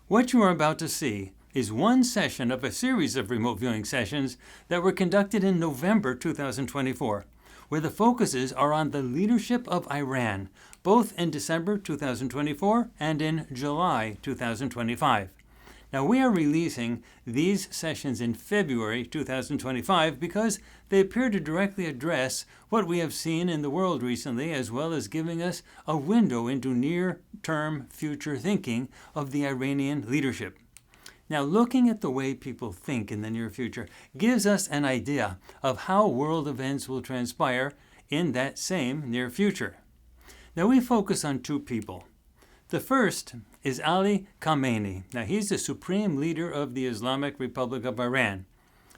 What you are about to see is one session of a series of remote viewing sessions that were conducted in November 2024, where the focuses are on the leadership of Iran, both in December 2024 and in July 2025. Now, we are releasing these sessions in February 2025 because they appear to directly address what we have seen in the world recently, as well as giving us a window into near-term future thinking of the Iranian leadership. Now, looking at the way people think in the near future gives us an idea of how world events will transpire in that same near future. Now, we focus on two people. The first is Ali Khamenei. Now, he's the supreme leader of the Islamic Republic of Iran.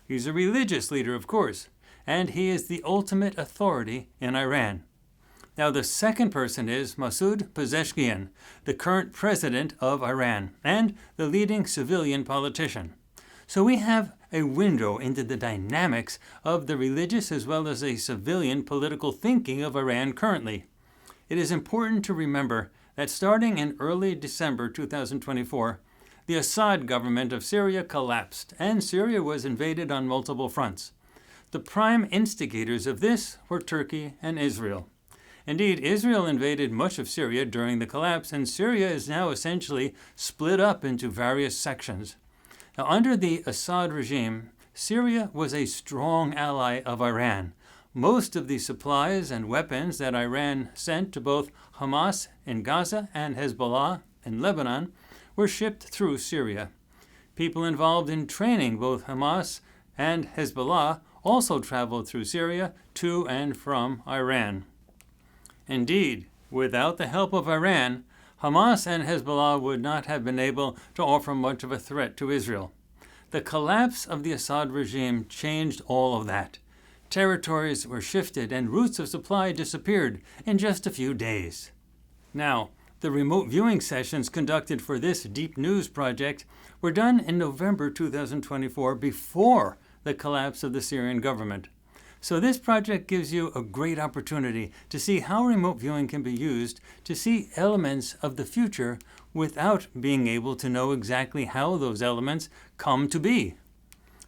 He's a religious leader, of course, and he is the ultimate authority in Iran. Now, the second person is Masoud Pezeshkian, the current president of Iran and the leading civilian politician. So we have a window into the dynamics of the religious as well as a civilian political thinking of Iran currently. It is important to remember that starting in early December 2024, the Assad government of Syria collapsed, and Syria was invaded on multiple fronts. The prime instigators of this were Turkey and Israel. Indeed, Israel invaded much of Syria during the collapse, and Syria is now essentially split up into various sections. Now, under the Assad regime, Syria was a strong ally of Iran. Most of the supplies and weapons that Iran sent to both Hamas in Gaza and Hezbollah in Lebanon were shipped through Syria. People involved in training both Hamas and Hezbollah also traveled through Syria to and from Iran. Indeed, without the help of Iran, Hamas and Hezbollah would not have been able to offer much of a threat to Israel. The collapse of the Assad regime changed all of that. Territories were shifted and routes of supply disappeared in just a few days. Now, the remote viewing sessions conducted for this Deep News project were done in November 2024 before the collapse of the Syrian government. So this project gives you a great opportunity to see how remote viewing can be used to see elements of the future without being able to know exactly how those elements come to be.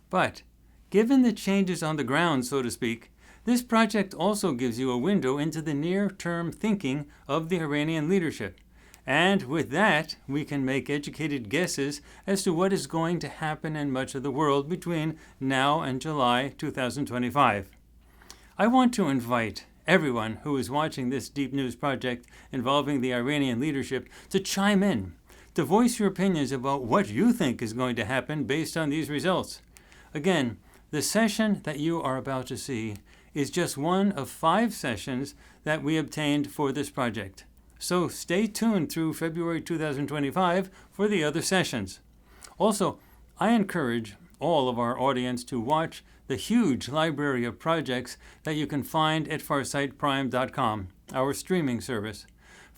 But given the changes on the ground, so to speak, this project also gives you a window into the near-term thinking of the Iranian leadership. And with that, we can make educated guesses as to what is going to happen in much of the world between now and July 2025. I want to invite everyone who is watching this Deep News project involving the Iranian leadership to chime in, to voice your opinions about what you think is going to happen based on these results. Again, the session that you are about to see is just one of 5 sessions that we obtained for this project. So stay tuned through February 2025 for the other sessions. Also, I encourage all of our audience to watch the huge library of projects that you can find at FARSIGHT'Prime.com, our streaming service.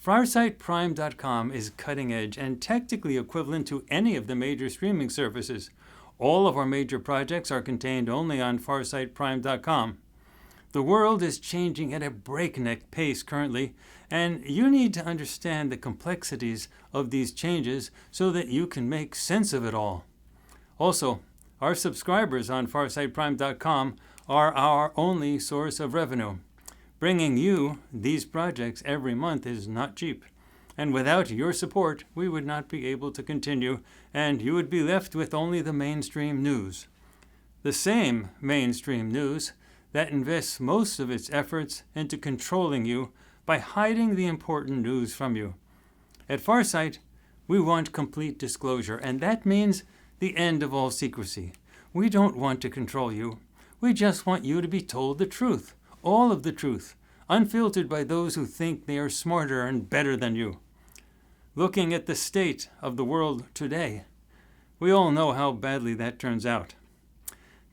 FARSIGHTPrime.com is cutting edge and technically equivalent to any of the major streaming services. All of our major projects are contained only on FARSIGHTPrime.com. The world is changing at a breakneck pace currently, and you need to understand the complexities of these changes so that you can make sense of it all. Also, our subscribers on FARSIGHTPrime.com are our only source of revenue. Bringing you these projects every month is not cheap. And without your support, we would not be able to continue, and you would be left with only the mainstream news. The same mainstream news that invests most of its efforts into controlling you by hiding the important news from you. At Farsight, we want complete disclosure, and that means the end of all secrecy. We don't want to control you. We just want you to be told the truth, all of the truth, unfiltered by those who think they are smarter and better than you. Looking at the state of the world today, we all know how badly that turns out.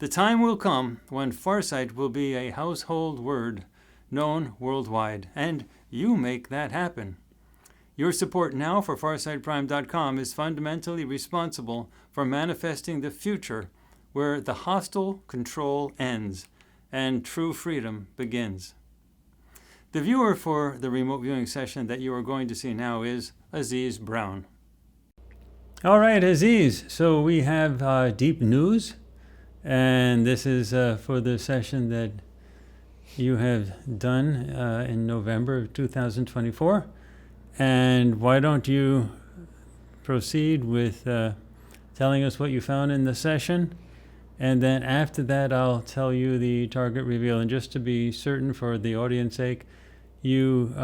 The time will come when Farsight will be a household word known worldwide, and you make that happen. Your support now for FarsightPrime.com is fundamentally responsible for manifesting the future where the hostile control ends and true freedom begins. The viewer for the remote viewing session that you are going to see now is Aziz Brown. All right, Aziz. So we have deep news, and this is for the session that you have done in November of 2024. And why don't you proceed with telling us what you found in the session? And then after that, I'll tell you the target reveal. And just to be certain for the audience sake, you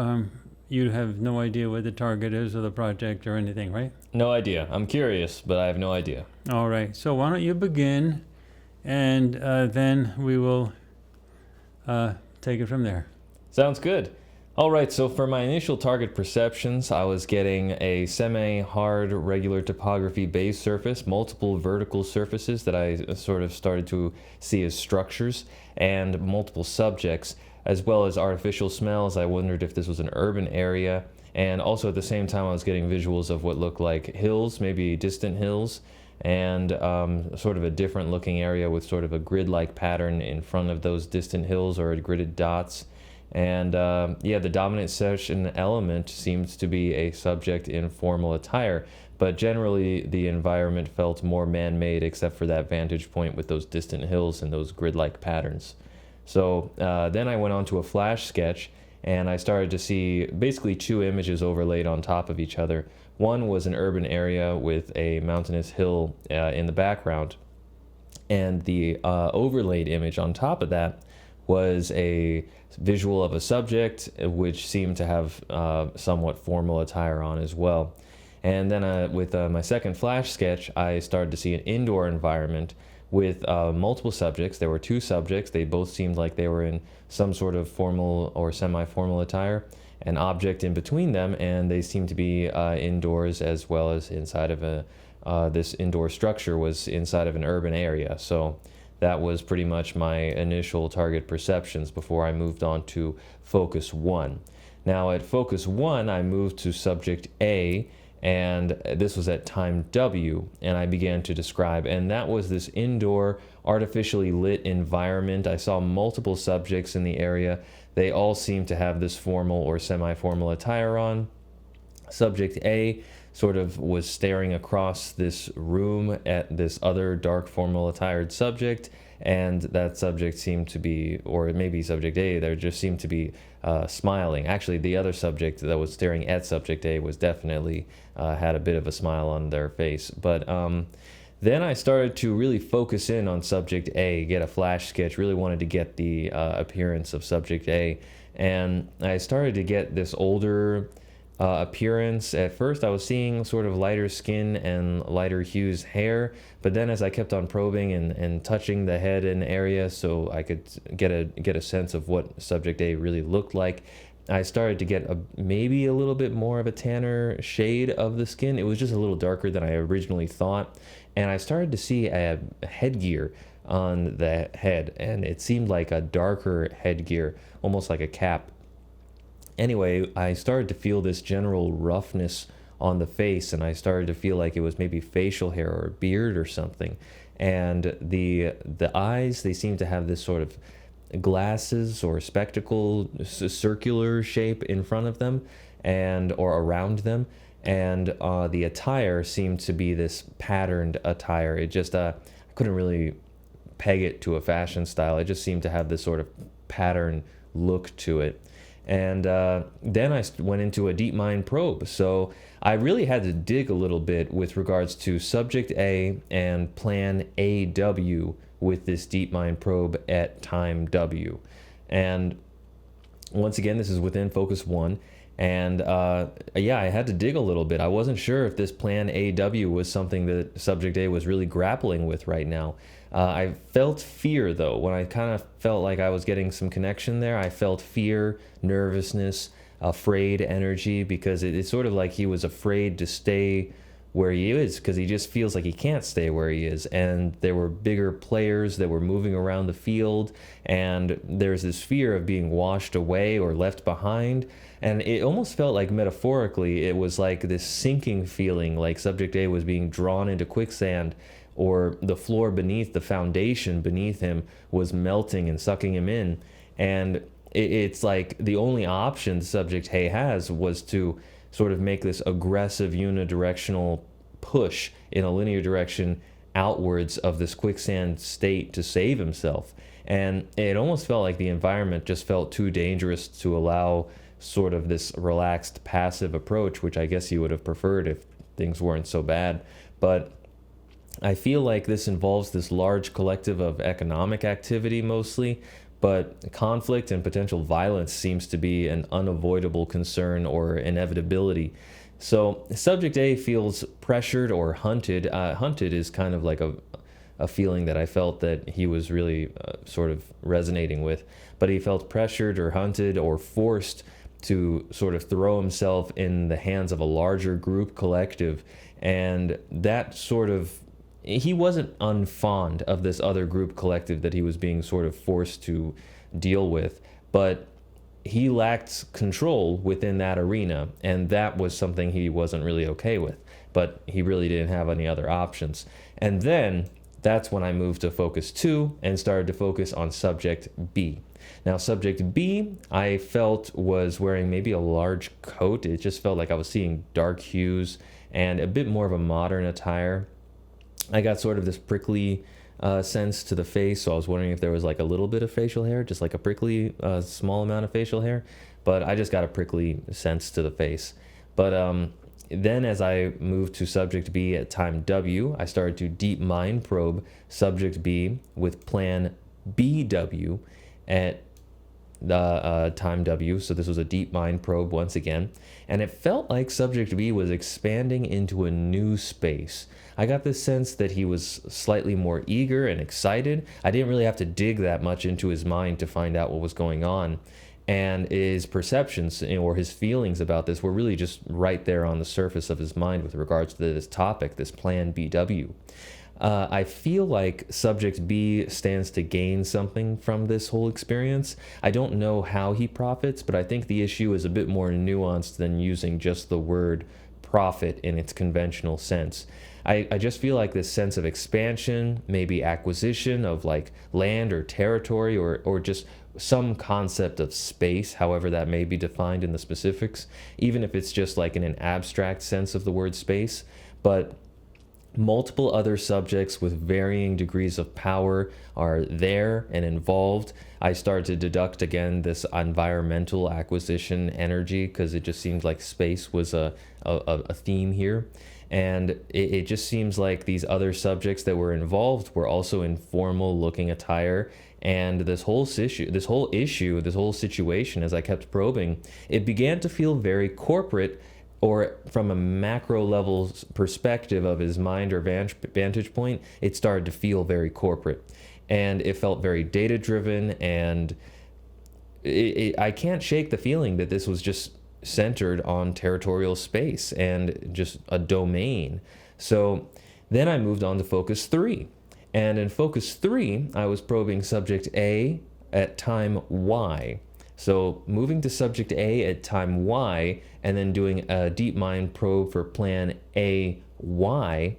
have no idea what the target is of the project or anything, right? No idea. I'm curious, but I have no idea. All right. So why don't you begin, and then we will take it from there. Sounds good. All right, so for my initial target perceptions, I was getting a semi-hard regular topography base surface, multiple vertical surfaces that I sort of started to see as structures, and multiple subjects, as well as artificial smells. I wondered if this was an urban area, and also at the same time I was getting visuals of what looked like hills, maybe distant hills, and sort of a different looking area with sort of a grid-like pattern in front of those distant hills or gridded dots. And the dominant session element seems to be a subject in formal attire, but generally the environment felt more man-made except for that vantage point with those distant hills and those grid-like patterns. So then I went on to a flash sketch, and I started to see basically two images overlaid on top of each other. One was an urban area with a mountainous hill in the background, and the overlaid image on top of that was a visual of a subject which seemed to have somewhat formal attire on as well. And then with my second flash sketch, I started to see an indoor environment with multiple subjects. There were two subjects. They both seemed like they were in some sort of formal or semi-formal attire, an object in between them, and they seemed to be indoors as well as inside of this indoor structure was inside of an urban area. So that was pretty much my initial target perceptions before I moved on to focus 1. Now at focus 1, I moved to subject A, and this was at time W, and I began to describe, and that was this indoor, artificially lit environment. I saw multiple subjects in the area. They all seemed to have this formal or semi-formal attire on. Subject A sort of was staring across this room at this other dark formal attired subject, and that subject seemed to be, or maybe subject A, there just seemed to be smiling. Actually, the other subject that was staring at subject A was definitely had a bit of a smile on their face. But then I started to really focus in on subject A, get a flash sketch, really wanted to get the appearance of subject A, and I started to get this older appearance. At first I was seeing sort of lighter skin and lighter hues hair, but then as I kept on probing and touching the head and area so I could get a sense of what subject A really looked like, I started to get maybe a little bit more of a tanner shade of the skin. It was just a little darker than I originally thought, and I started to see a headgear on the head, and it seemed like a darker headgear, almost like a cap. Anyway, I started to feel this general roughness on the face, and I started to feel like it was maybe facial hair or a beard or something. And the eyes, they seemed to have this sort of glasses or spectacle, circular shape in front of them and or around them. And the attire seemed to be this patterned attire. It just, I couldn't really peg it to a fashion style. It just seemed to have this sort of pattern look to it. And then I went into a deep mind probe. So I really had to dig a little bit with regards to subject A and plan AW with this deep mind probe at time W. And once again, this is within focus 1. And I had to dig a little bit. I wasn't sure if this plan AW was something that subject A was really grappling with right now. I felt fear, though. When I kind of felt like I was getting some connection there, I felt fear, nervousness, afraid energy, because it's sort of like he was afraid to stay where he is because he just feels like he can't stay where he is. And there were bigger players that were moving around the field, and there's this fear of being washed away or left behind. And it almost felt like metaphorically it was like this sinking feeling, like subject A was being drawn into quicksand, or the floor beneath, the foundation beneath him was melting and sucking him in. And it's like the only option subject A has was to sort of make this aggressive unidirectional push in a linear direction outwards of this quicksand state to save himself. And it almost felt like the environment just felt too dangerous to allow sort of this relaxed, passive approach, which I guess you would have preferred if things weren't so bad. But I feel like this involves this large collective of economic activity mostly, but conflict and potential violence seems to be an unavoidable concern or inevitability. So subject A feels pressured or hunted. Hunted is kind of like a feeling that I felt that he was really sort of resonating with, but he felt pressured or hunted or forced to sort of throw himself in the hands of a larger group collective. And that sort of, he wasn't unfond of this other group collective that he was being sort of forced to deal with, but he lacked control within that arena, and that was something he wasn't really okay with, but he really didn't have any other options. And then that's when I moved to focus 2 and started to focus on subject B. Now, subject B, I felt was wearing maybe a large coat. It just felt like I was seeing dark hues and a bit more of a modern attire. I got sort of this prickly sense to the face, so I was wondering if there was like a little bit of facial hair, just like a prickly small amount of facial hair, but I just got a prickly sense to the face. But then as I moved to subject B at time W, I started to deep mind probe subject B with plan BW at the time W. So this was a deep mind probe once again, and it felt like subject B was expanding into a new space. I got this sense that he was slightly more eager and excited. I didn't really have to dig that much into his mind to find out what was going on. And his perceptions or his feelings about this were really just right there on the surface of his mind with regards to this topic, this plan BW. I feel like subject B stands to gain something from this whole experience. I don't know how he profits, but I think the issue is a bit more nuanced than using just the word profit in its conventional sense. I just feel like this sense of expansion, maybe acquisition of like land or territory or just some concept of space, however that may be defined in the specifics, even if it's just like in an abstract sense of the word space. But multiple other subjects with varying degrees of power are there and involved. I started to deduct again this environmental acquisition energy because it just seems like space was a theme here. And it just seems like these other subjects that were involved were also in formal looking attire. And this whole situation, as I kept probing, it began to feel very corporate, or from a macro level perspective of his mind or vantage point, it started to feel very corporate. And it felt very data driven, and I can't shake the feeling that this was just centered on territorial space and just a domain. So then I moved on to focus 3. And in focus 3, I was probing subject A at time Y. So moving to subject A at time Y and then doing a deep mind probe for plan AY,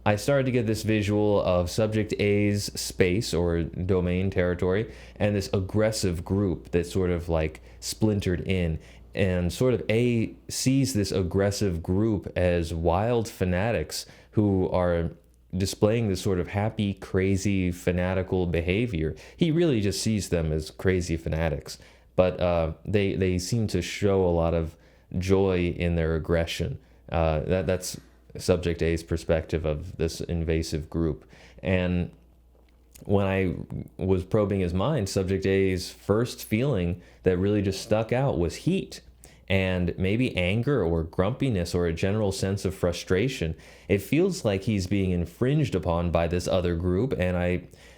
I started to get this visual of subject A's space or domain territory and this aggressive group that sort of like splintered in. And sort of A sees this aggressive group as wild fanatics who are displaying this sort of happy, crazy, fanatical behavior. He really just sees them as crazy fanatics, but they seem to show a lot of joy in their aggression. That's subject A's perspective of this invasive group. And when I was probing his mind, subject A's first feeling that really just stuck out was heat and maybe anger or grumpiness or a general sense of frustration. It feels like he's being infringed upon by this other group, and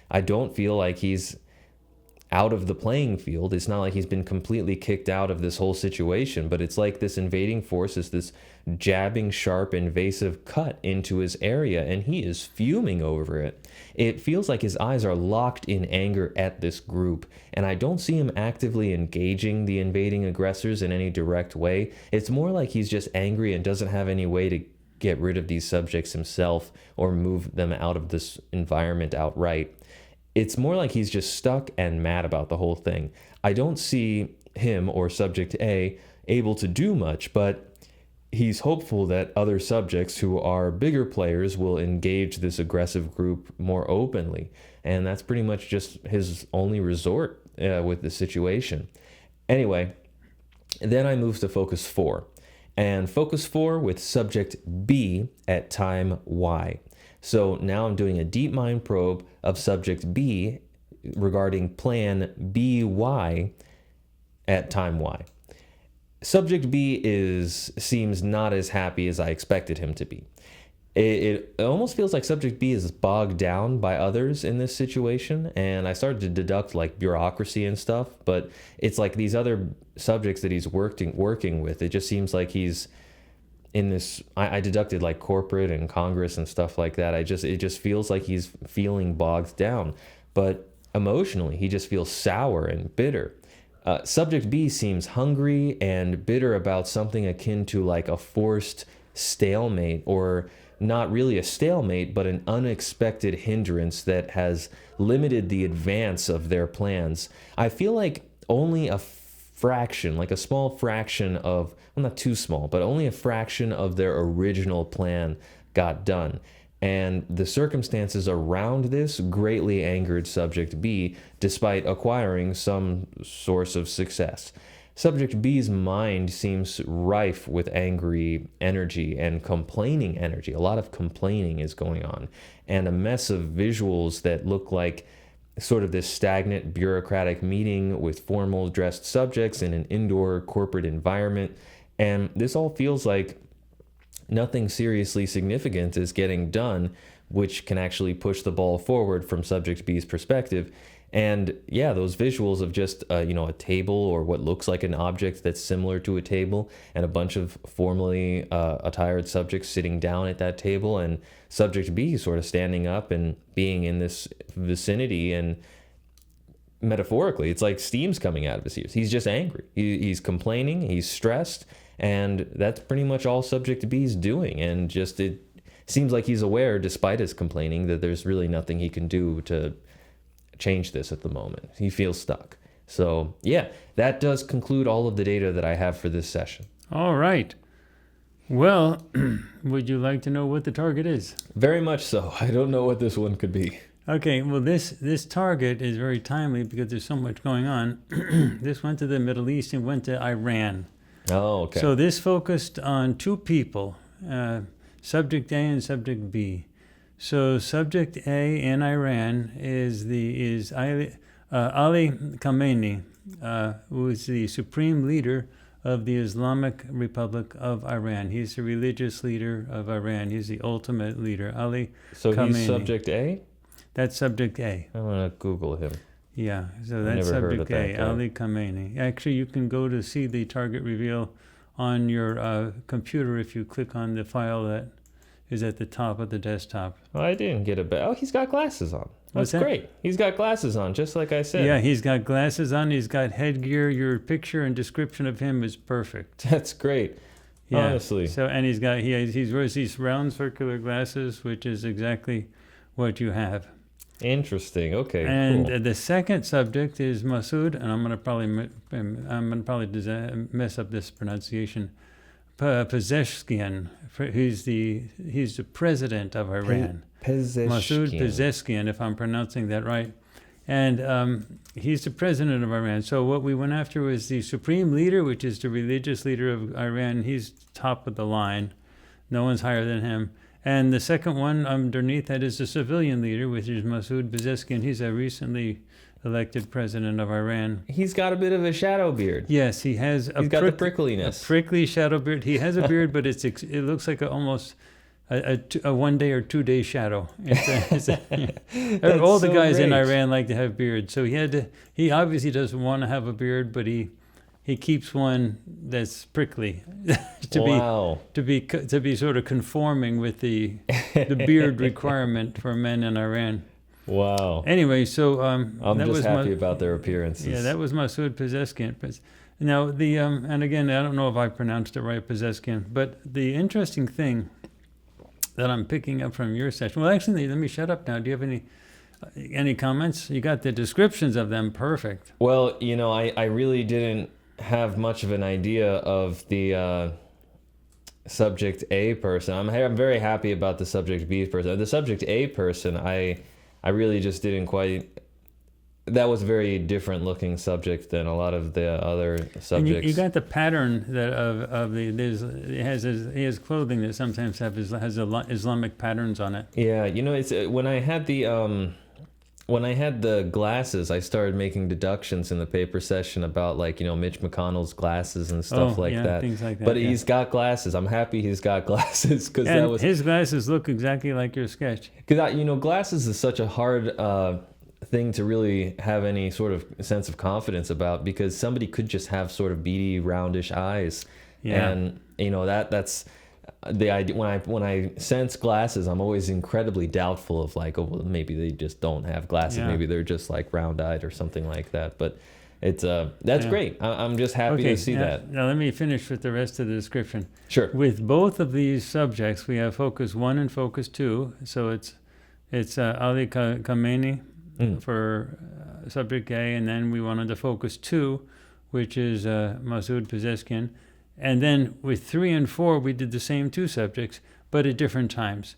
I don't feel like he's out of the playing field. It's not like he's been completely kicked out of this whole situation, but it's like this invading force is this jabbing, sharp, invasive cut into his area, and he is fuming over it. It feels like his eyes are locked in anger at this group, and I don't see him actively engaging the invading aggressors in any direct way. It's more like he's just angry and doesn't have any way to get rid of these subjects himself or move them out of this environment outright. It's more like he's just stuck and mad about the whole thing. I don't see him or subject A able to do much, but he's hopeful that other subjects who are bigger players will engage this aggressive group more openly. And that's pretty much just his only resort with the situation. Anyway, then I moved to focus 4. And focus 4 with subject B at time Y. So now I'm doing a deep mind probe of subject B regarding plan BY at time Y. Subject B seems not as happy as I expected him to be. It almost feels like subject B is bogged down by others in this situation, and I started to deduct like bureaucracy and stuff, but it's like these other subjects that he's working with, it just seems like he's in this, I deducted like corporate and Congress and stuff like that. It just feels like he's feeling bogged down, but emotionally he just feels sour and bitter. Subject B seems hungry and bitter about something akin to like a forced stalemate, or not really a stalemate, but an unexpected hindrance that has limited the advance of their plans. I feel like only a fraction, like a small fraction of, well, not too small, but only a fraction of their original plan got done. And the circumstances around this greatly angered subject B, despite acquiring some source of success. Subject B's mind seems rife with angry energy and complaining energy. A lot of complaining is going on, and a mess of visuals that look like sort of this stagnant bureaucratic meeting with formal dressed subjects in an indoor corporate environment. And this all feels like nothing seriously significant is getting done, which can actually push the ball forward from subject B's perspective. And yeah, those visuals of just, a table or what looks like an object that's similar to a table, and a bunch of formally attired subjects sitting down at that table, and subject B sort of standing up and being in this vicinity. And metaphorically, it's like steam's coming out of his ears. He's just angry. He's complaining. He's stressed. And that's pretty much all subject B's doing. And just it seems like he's aware, despite his complaining, that there's really nothing he can do to change this at the moment. He feels stuck. So yeah, that does conclude all of the data that I have for this session. All right. Well, would you like to know what the target is? Very much so. I don't know what this one could be. Okay, well, this target is very timely because there's so much going on. This went to the Middle East and went to Iran. Oh, okay. So this focused on two people, subject A and subject B. So subject A in Iran is Ali Khamenei, who is the supreme leader of the Islamic Republic of Iran. He's the religious leader of Iran. He's the ultimate leader, Ali So Khamenei. he's subject A? That's subject A. I'm going to Google him. Yeah, so that's never heard of subject A, that guy. Ali Khamenei. Actually, you can go to see the target reveal on your computer if you click on the file that is at the top of the desktop. Oh, I didn't get a Oh, he's got glasses on. What's That's that? great. He's got glasses on, just like I said. Yeah, he's got glasses on. He's got headgear. Your picture and description of him is perfect. That's great. Yeah. Honestly. So, and he wears these round circular glasses, which is exactly what you have. Interesting. Okay. And cool. the second subject is Masoud, and I'm gonna probably mess up this pronunciation. Pezeshkian. He's the president of Iran. Masoud Pezeshkian, if I'm pronouncing that right. And he's the president of Iran. So what we went after was the supreme leader, which is the religious leader of Iran. He's top of the line. No one's higher than him. And the second one underneath that is the civilian leader, which is Masoud Pezeshkian. He's a recently elected president of Iran. He's got a bit of a shadow beard. Yes, he has. He's got the prickliness. A prickly shadow beard. He has a beard, but it looks like almost a 1 day or 2 day shadow. All the guys in Iran like to have beards, so he obviously doesn't want to have a beard, but he keeps one that's prickly to be sort of conforming with the beard requirement for men in Iran. Wow. Anyway, so I'm just happy about their appearances. Yeah, that was Masoud Pezeshkian. Now and again, I don't know if I pronounced it right, Pezeshkian, but the interesting thing that I'm picking up from your session. Well, actually, let me shut up now. Do you have any comments? You got the descriptions of them perfect. Well, I really didn't have much of an idea of the subject A person. I'm very happy about the subject B person. The subject A person, I really just didn't quite. That was a very different looking subject than a lot of the other subjects. And you got the pattern that of the he has clothing that sometimes has Islamic patterns on it. Yeah, it's when I had the glasses, I started making deductions in the paper session about Mitch McConnell's glasses and stuff that. Things like that. But he's got glasses. I'm happy he's got glasses because his glasses look exactly like your sketch. Because glasses is such a hard thing to really have any sort of sense of confidence about, because somebody could just have sort of beady, roundish eyes, and that's the idea. When I sense glasses, I'm always incredibly doubtful of maybe they just don't have glasses, maybe they're just round-eyed or something like that. But it's that's great. I'm just happy to see that. Now let me finish with the rest of the description. Sure. With both of these subjects, we have focus 1 and focus 2. So it's Ali Khamenei for subject A, and then we wanted to focus 2, which is Masoud Pezeshkian. And then with 3 and 4, we did the same 2 subjects, but at different times.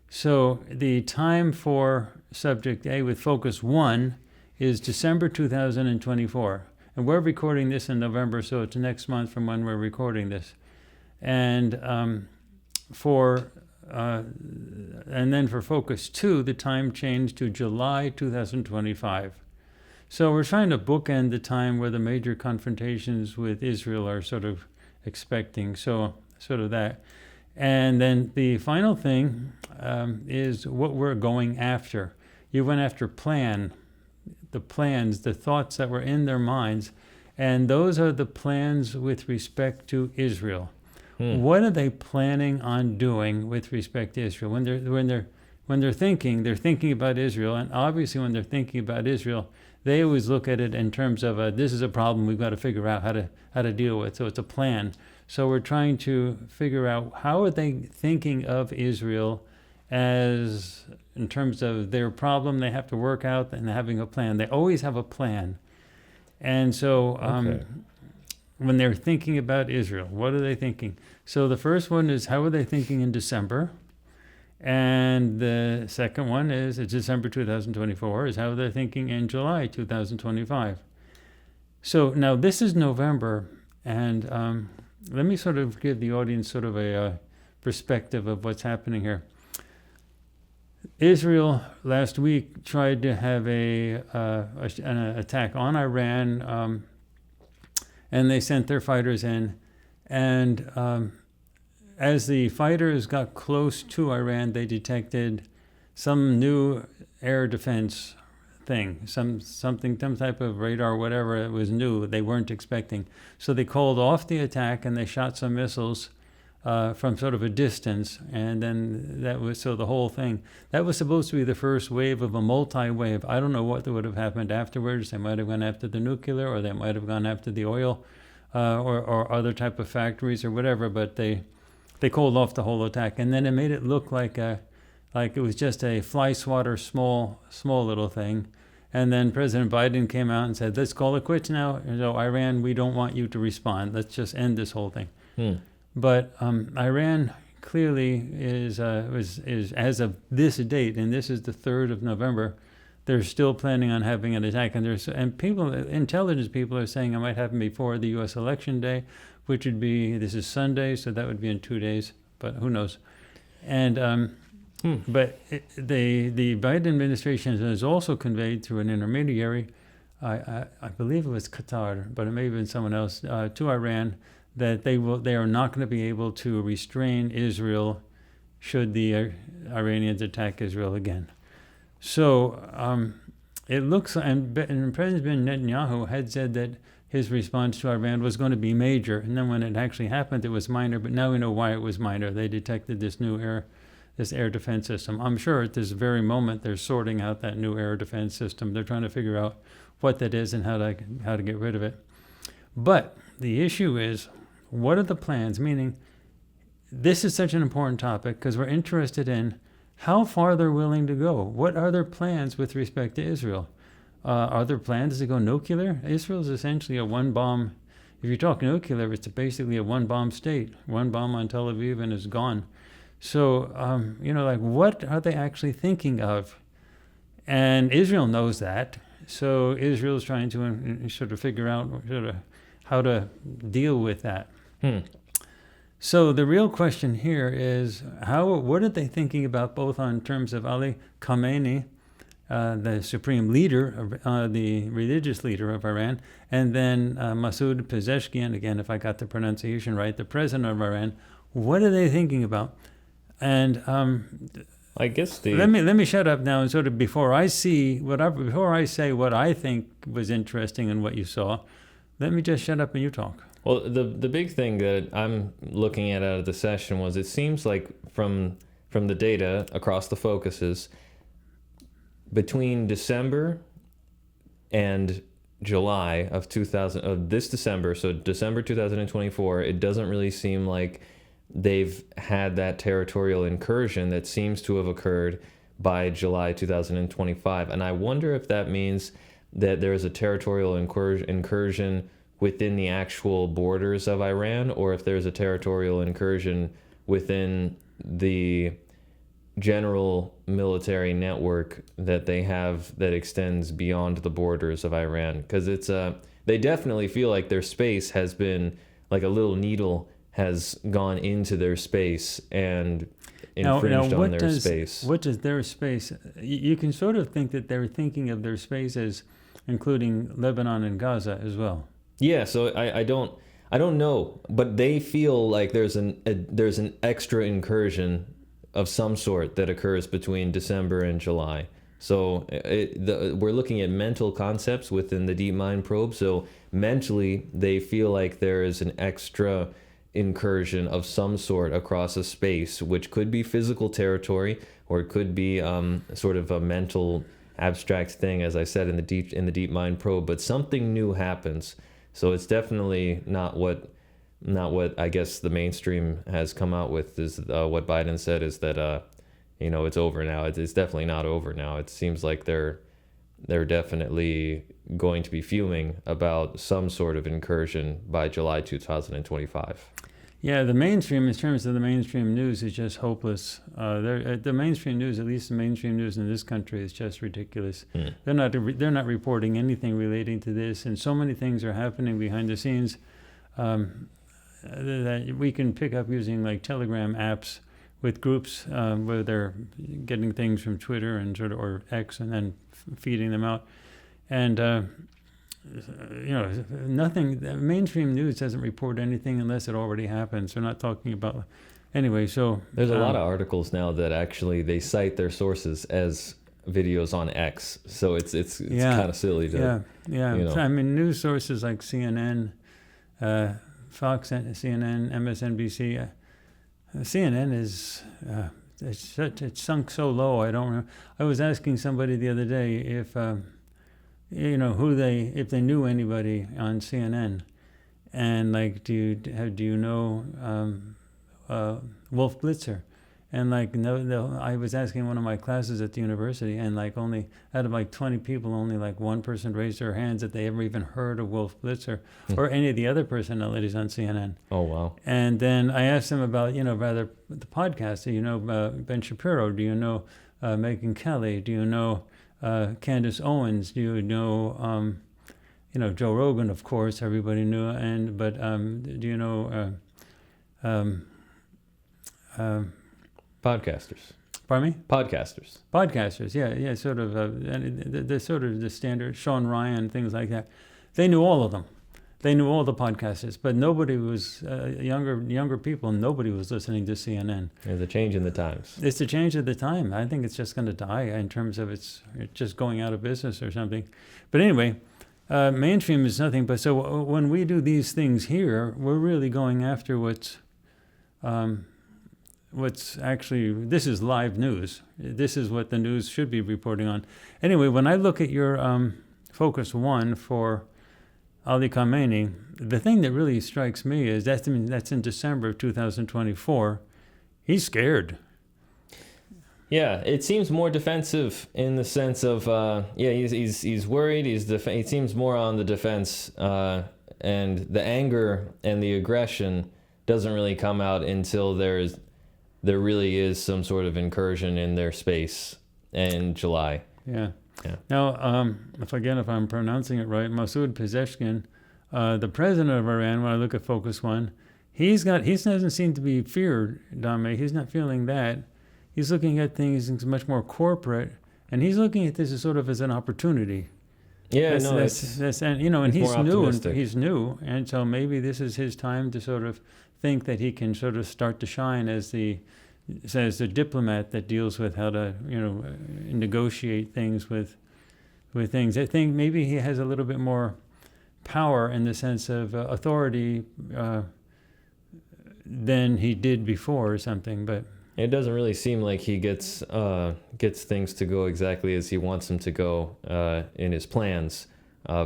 So the time for subject A with focus 1 is December 2024. And we're recording this in November, so it's next month from when we're recording this. And then for focus 2, the time changed to July 2025. So we're trying to bookend the time where the major confrontations with Israel are sort of expecting, so sort of that. And then the final thing is what we're going after. You went after the plans, the thoughts that were in their minds, and those are the plans with respect to Israel. What are they planning on doing with respect to Israel? When they're thinking about Israel, and obviously when they're thinking about Israel, they always look at it in terms of this is a problem we've got to figure out how to deal with. So it's a plan. So we're trying to figure out how are they thinking of Israel as in terms of their problem they have to work out and having a plan. They always have a plan. And so when they're thinking about Israel, what are they thinking? So the first one is how are they thinking in December? And the second one is it's December 2024, is how they're thinking in July 2025. So now this is November, and let me sort of give the audience sort of a perspective of what's happening here. Israel last week tried to have an attack on Iran, and they sent their fighters in. And as the fighters got close to Iran, they detected some new air defense thing, some type of radar, whatever. It was new, they weren't expecting. So they called off the attack and they shot some missiles from sort of a distance, and then the whole thing. That was supposed to be the first wave of a multi-wave. I don't know what would have happened afterwards. They might have gone after the nuclear, or they might have gone after the oil, or other type of factories or whatever, but they called off the whole attack, and then it made it look like it was just a fly swatter, small little thing. And then President Biden came out and said, let's call it quits now. So Iran, we don't want you to respond. Let's just end this whole thing. But Iran clearly is as of this date, and this is the 3rd of November, they're still planning on having an attack. And intelligence people are saying it might happen before the U.S. election day, which would be, this is Sunday, so that would be in 2 days, but who knows. And but the Biden administration has also conveyed through an intermediary, I believe it was Qatar, but it may have been someone else, to Iran, that they are not going to be able to restrain Israel should the Iranians attack Israel again. So it looks, and President Netanyahu had said that his response to Iran was going to be major, and then when it actually happened, it was minor. But now we know why it was minor. They detected this new air defense system. I'm sure at this very moment they're sorting out that new air defense system. They're trying to figure out what that is and how to get rid of it. But the issue is, what are the plans? Meaning, this is such an important topic because we're interested in how far they're willing to go. What are their plans with respect to Israel? Are there plans to go nuclear? Israel is essentially a one-bomb. if you talk nuclear, it's basically a one-bomb state. One bomb on Tel Aviv and it's gone. So, like, what are they actually thinking of? And Israel knows that. So Israel is trying to sort of figure out how to deal with that. So the real question here is, what are they thinking about, both on terms of Ali Khamenei, the supreme leader, the religious leader of Iran, and then Masoud Pezeshkian, again, if I got the pronunciation right, the president of Iran. What are they thinking about? And I guess let me shut up now, and sort of before I say what I think was interesting in what you saw, let me just shut up and you talk. Well, the big thing that I'm looking at out of the session was, it seems like from the data across the focuses, between December and July of this December, so December 2024, it doesn't really seem like they've had that territorial incursion that seems to have occurred by July 2025. And I wonder if that means that there is a territorial incursion within the actual borders of Iran, or if there's a territorial incursion within the general military network that they have that extends beyond the borders of Iran. Because they definitely feel like their space has been, like a little needle has gone into their space and infringed on their space. What does their space? You can sort of think that they're thinking of their space as including Lebanon and Gaza as well. Yeah, so I don't know, but they feel like there's an extra incursion of some sort that occurs between December and July. So we're looking at mental concepts within the DeepMind probe. So mentally, they feel like there is an extra incursion of some sort across a space, which could be physical territory, or it could be sort of a mental abstract thing, as I said in the DeepMind probe. But something new happens. So it's definitely not what I guess the mainstream has come out with. Is what Biden said is that it's over now. It's definitely not over now. It seems like they're definitely going to be fuming about some sort of incursion by July 2025. Yeah, the mainstream, in terms of the mainstream news, is just hopeless. The mainstream news, at least the mainstream news in this country, is just ridiculous. They're not reporting anything relating to this, and so many things are happening behind the scenes that we can pick up using, like, Telegram apps with groups where they're getting things from Twitter and or X and then feeding them out, and nothing. The mainstream news doesn't report anything unless it already happens. They're not talking about anyway. So there's a lot of articles now that actually they cite their sources as videos on X. So it's kind of silly to I mean, news sources like CNN, Fox, CNN, MSNBC. CNN is it's sunk so low. I don't remember. I was asking somebody the other day if if they knew anybody on CNN, and like, do you know Wolf Blitzer? And like, no, I was asking one of my classes at the university, and like, only out of like 20 people, only like one person raised their hands that they ever even heard of Wolf Blitzer or any of the other personalities on CNN. Oh, wow. And then I asked them about, rather the podcast. Do you know Ben Shapiro? Do you know Megyn Kelly? Do you know Candace Owens? Do you know, Joe Rogan, of course, everybody knew. But do you know podcasters? Pardon me? Podcasters. Podcasters, yeah, sort of the sort of the standard, Sean Ryan, things like that. They knew all of them. They knew all the podcasters, but nobody was younger people. Nobody was listening to CNN. There's a change in the times. It's a change of the time. I think it's just going to die in terms of it's just going out of business or something. But anyway, mainstream is nothing. But so when we do these things here, we're really going after what's actually, this is live news. This is what the news should be reporting on. Anyway, when I look at your focus one for Ali Khamenei, the thing that really strikes me is that's in December of 2024. He's scared. Yeah, it seems more defensive in the sense of he's worried. He seems more on the defense and the anger and the aggression doesn't really come out until there really is some sort of incursion in their space in July. Yeah. Now, if I'm pronouncing it right, Masoud Pezeshkian, the president of Iran, when I look at Focus One, he doesn't seem to be feared, Dame. He's not feeling that. He's looking at things much more corporate, and he's looking at this as sort of as an opportunity. Yeah, and he's new, and so maybe this is his time to sort of think that he can sort of start to shine as the diplomat that deals with how to negotiate things with things. I think maybe he has a little bit more power in the sense of authority than he did before or something, but it doesn't really seem like he gets things to go exactly as he wants them to go in his plans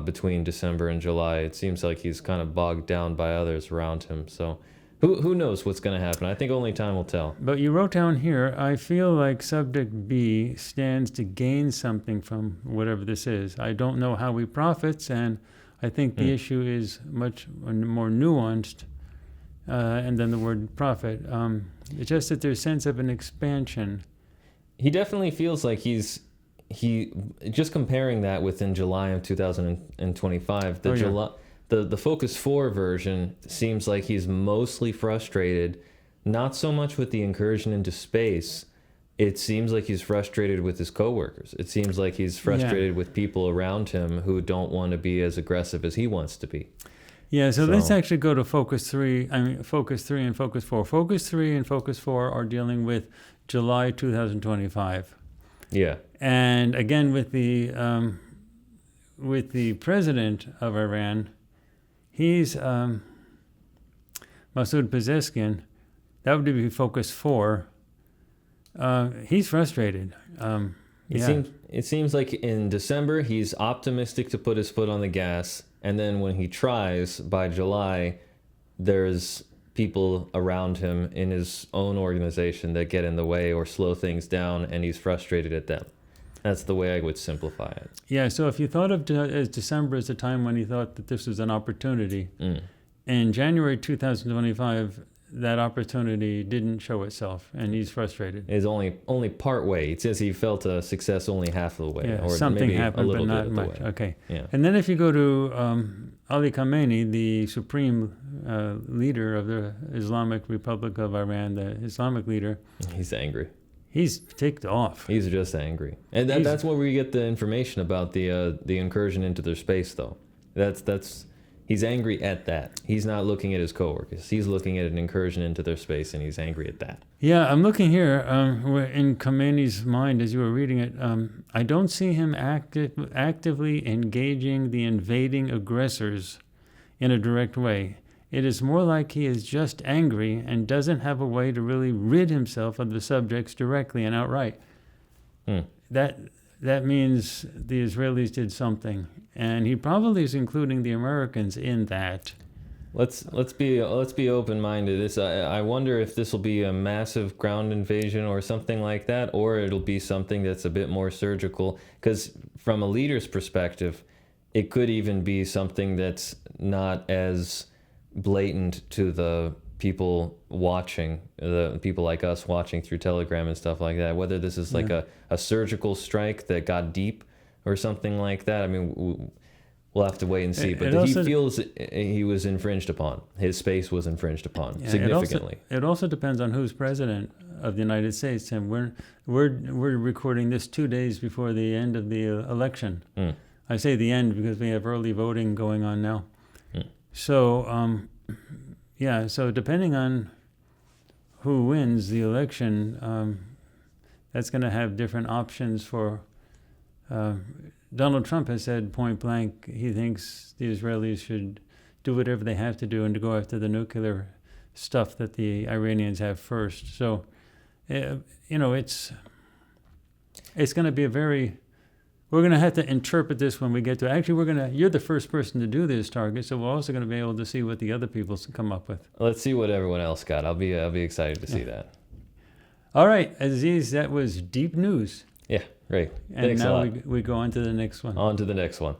between December and July. It seems like he's kind of bogged down by others around him. So who knows what's going to happen? I think only time will tell. But you wrote down here, I feel like subject B stands to gain something from whatever this is. I don't know how he profits, and I think the issue is much more nuanced and then the word profit. It's just that there's a sense of an expansion. He definitely feels like he just comparing that within July of 2025, the Focus 4 version seems like he's mostly frustrated, not so much with the incursion into space. It seems like he's frustrated with his coworkers. It seems like he's frustrated with people around him who don't want to be as aggressive as he wants to be. Yeah, so let's actually go to Focus 3 and Focus 4. Focus 3 and Focus 4 are dealing with July 2025. Yeah. And again, with the president of Iran, he's Masoud Pezeshkian. That would be Focus 4. He's frustrated. It seems like in December he's optimistic to put his foot on the gas, and then when he tries by July, there's people around him in his own organization that get in the way or slow things down, and he's frustrated at them. That's the way I would simplify it. Yeah, so if you thought of December as a time when he thought that this was an opportunity, in January 2025, that opportunity didn't show itself, and he's frustrated. It's only part way. It says he felt a success only half of the way. Yeah, or something maybe happened, a little but not bit much. The way. Okay. Yeah. And then if you go to Ali Khamenei, the supreme leader of the Islamic Republic of Iran, the Islamic leader. He's angry. He's ticked off. He's just angry. And that's where we get the information about the incursion into their space, though. He's angry at that. He's not looking at his coworkers. He's looking at an incursion into their space, and he's angry at that. Yeah, I'm looking here in Khamenei's mind as you were reading it. I don't see him actively engaging the invading aggressors in a direct way. It is more like he is just angry and doesn't have a way to really rid himself of the subjects directly and outright. That means the Israelis did something, and he probably is including the Americans in that. Let's be open-minded. I wonder if this will be a massive ground invasion or something like that, or it'll be something that's a bit more surgical. Because from a leader's perspective, it could even be something that's not as blatant to the people watching, the people like us watching through Telegram and stuff like that. Whether this is like a surgical strike that got deep or something like that. I mean, we'll have to wait and see. But he feels he was infringed upon. His space was infringed upon significantly. It also depends on who's president of the United States, and we're recording this 2 days before the end of the election. I say the end because we have early voting going on now. So so depending on who wins the election, that's going to have different options for. Donald Trump has said point blank he thinks the Israelis should do whatever they have to do and to go after the nuclear stuff that the Iranians have first. So, it's going to be we're going to have to interpret this when we get to it. Actually, you're the first person to do this, Target, so we're also going to be able to see what the other people come up with. Let's see what everyone else got. I'll be excited to see that. All right, Aziz, that was deep news. Yeah, great. And Thanks now a lot. we go on to the next one. On to the next one.